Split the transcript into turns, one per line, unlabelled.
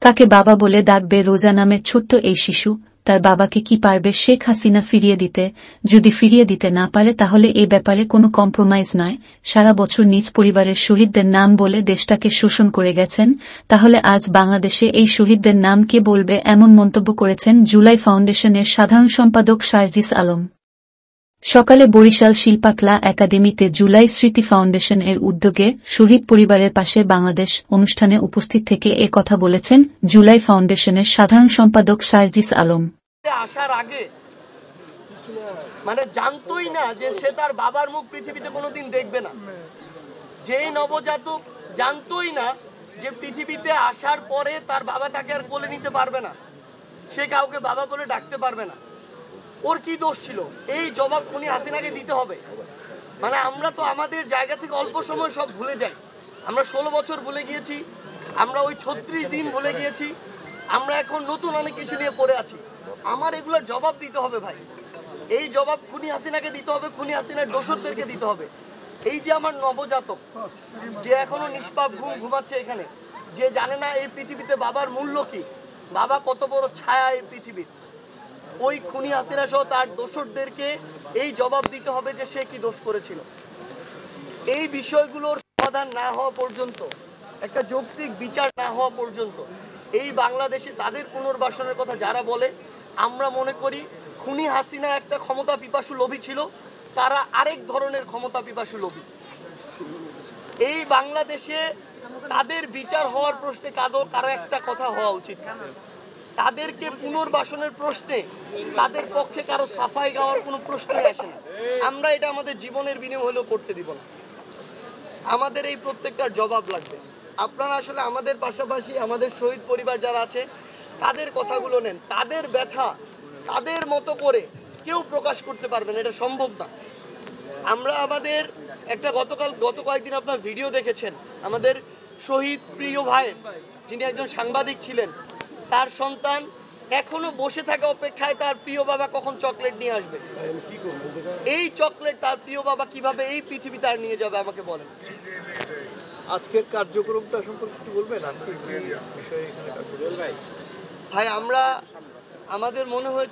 তাকে বাবা বলে ডাকবে রোজা নামের ছোট্ট এই শিশু। তার বাবাকে কি পারবে শেখ হাসিনা ফিরিয়ে দিতে? যদি ফিরিয়ে দিতে না পারে তাহলে এ ব্যাপারে কোনো কম্প্রোমাইজ নয়। সারা বছর নিজ পরিবারের শহীদদের নাম বলে দেশটাকে শোষণ করে গেছেন, তাহলে আজ বাংলাদেশে এই শহীদদের নাম কে বলবে? এমন মন্তব্য করেছেন জুলাই ফাউন্ডেশনের সাধারণ সম্পাদক সার্জিস আলম। সকালে বরিশাল শিল্পাকলা একাডেমিতে জুলাই স্মৃতি ফাউন্ডেশন এর উদ্যোগে শহীদ পরিবারের পাশে বাংলাদেশ অনুষ্ঠানে উপস্থিত থেকে এ কথা বলেছেন জুলাই ফাউন্ডেশনের সাধারণ সম্পাদক সার্জিস আলম।
আসার আগে মানে জানতোই না যে সে তার বাবার মুখ পৃথিবীতে কোনোদিন দেখবে না। যেই নবজাতক জানতোই না যে পৃথিবীতে আসার পরে তার বাবা তাকে আর কোলে নিতে পারবে না, সে কাউকে বাবা বলে ডাকতে পারবে না। ওর কি দোষ ছিল? এই জবাব খুনি হাসিনাকে দিতে হবে। মানে আমরা তো আমাদের জায়গা থেকে অল্প সময় সব ভুলে যাই। আমরা 16 বছর ভুলে গিয়েছি, আমরা ওই 36 দিন ভুলে গিয়েছি, আমরা এখন নতুন অনেক কিছু নিয়ে পড়ে আছি। আমার এগুলোর জবাব দিতে হবে ভাই। এই জবাব খুনি হাসিনাকে দিতে হবে, খুনি হাসিনার দোষরদেরকে দিতে হবে। এই যে আমার নবজাতক যে এখনো নিষ্পাপ ঘুম ঘুমাচ্ছে এখানে, যে জানে না এই পৃথিবীতে বাবার মূল্য কি, বাবা কত বড় ছায়া এই পৃথিবীর, ওই খুনি হাসিনা সহ তার দোষরদেরকে এই জবাব দিতে হবে যে সে কি দোষ করেছিল। এই বিষয়গুলোর সমাধান না হওয়া পর্যন্ত, একটা যৌক্তিক বিচার না হওয়া পর্যন্ত এই বাংলাদেশে তাদের পুনর্বাসনের কথা যারা বলে, আমরা মনে করি খুনি হাসিনা একটা ক্ষমতা পিপাসু লোভী ছিল, তারা আরেক ধরনের ক্ষমতা পিপাসু লোভী। এই বাংলাদেশে তাদের বিচার হওয়ার প্রশ্নে কারো একটা কথা হওয়া উচিত। তাদেরকে পুনর্বাসনের প্রশ্নে তাদের পক্ষে কারো সাফাই গাওয়ার কোনো প্রশ্নই আসে না। আমরা এটা আমাদের জীবনের বিনিময়ে হলেও করতে দিব না। আমাদের এই প্রত্যেকটার জবাব লাগবে। আপনারা আসলে আমাদের পাশাপাশি আমাদের শহীদ পরিবার যারা আছে তাদের কথাগুলো নেন, তাদের ব্যথা তাদের মতো করে কেউ প্রকাশ করতে পারবেন, এটা সম্ভব না। আমরা আমাদের একটা গত কয়েকদিন আপনার ভিডিও দেখেছেন, আমাদের শহীদ প্রিয় ভাই যিনি একজন সাংবাদিক ছিলেন, তার সন্তান এখনো বসে থাকা অপেক্ষায় তার প্রিয় বাবা কখন চকলেট নিয়ে আসবে। এই চকলেট তার প্রিয় বাবা কিভাবে এই পৃথিবী তার নিয়ে যাবে আমাকে বলেন।
আজকের কার্যক্রমটা সম্পর্কে একটু বলবেন? আজকে কি বিষয়ে এখানে ভাই
আমাদের মনে হয়েছে